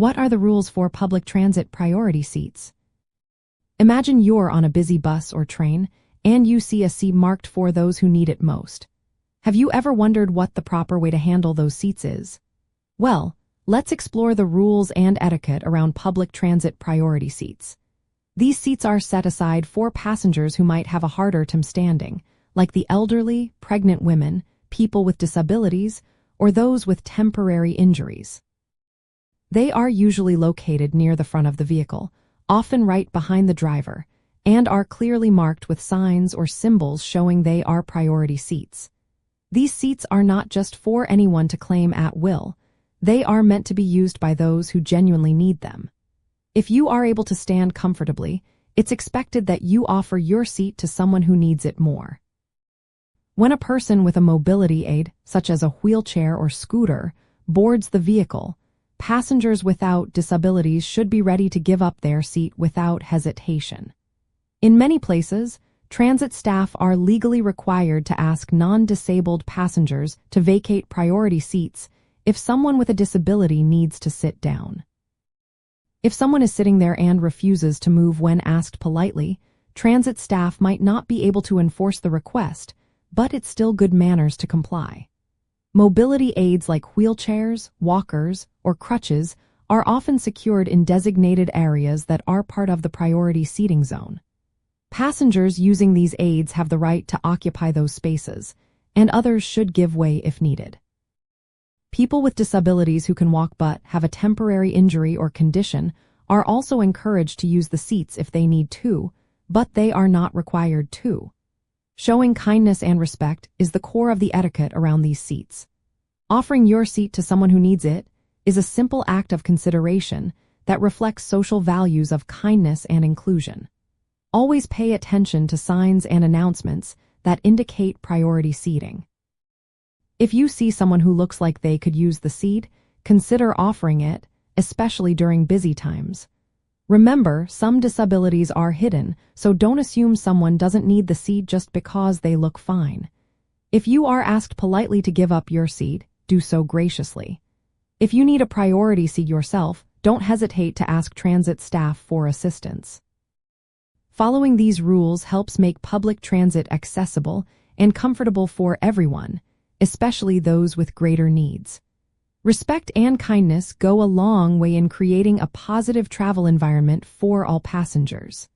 What are the rules for public transit priority seats? Imagine you're on a busy bus or train, and you see a seat marked for those who need it most. Have you ever wondered what the proper way to handle those seats is? Well, let's explore the rules and etiquette around public transit priority seats. These seats are set aside for passengers who might have a harder time standing, like the elderly, pregnant women, people with disabilities, or those with temporary injuries. They are usually located near the front of the vehicle, often right behind the driver, and are clearly marked with signs or symbols showing they are priority seats. These seats are not just for anyone to claim at will. They are meant to be used by those who genuinely need them. If you are able to stand comfortably, it's expected that you offer your seat to someone who needs it more. When a person with a mobility aid, such as a wheelchair or scooter, boards the vehicle, passengers without disabilities should be ready to give up their seat without hesitation. In many places, transit staff are legally required to ask non-disabled passengers to vacate priority seats if someone with a disability needs to sit down. If someone is sitting there and refuses to move when asked politely, transit staff might not be able to enforce the request, but it's still good manners to comply. Mobility aids like wheelchairs, walkers, or crutches are often secured in designated areas that are part of the priority seating zone. Passengers using these aids have the right to occupy those spaces, and others should give way if needed. People with disabilities who can walk but have a temporary injury or condition are also encouraged to use the seats if they need to, but they are not required to. Showing kindness and respect is the core of the etiquette around these seats. Offering your seat to someone who needs it is a simple act of consideration that reflects social values of kindness and inclusion. Always pay attention to signs and announcements that indicate priority seating. If you see someone who looks like they could use the seat, consider offering it, especially during busy times. Remember, some disabilities are hidden, so don't assume someone doesn't need the seat just because they look fine. If you are asked politely to give up your seat, do so graciously. If you need a priority seat yourself, don't hesitate to ask transit staff for assistance. Following these rules helps make public transit accessible and comfortable for everyone, especially those with greater needs. Respect and kindness go a long way in creating a positive travel environment for all passengers.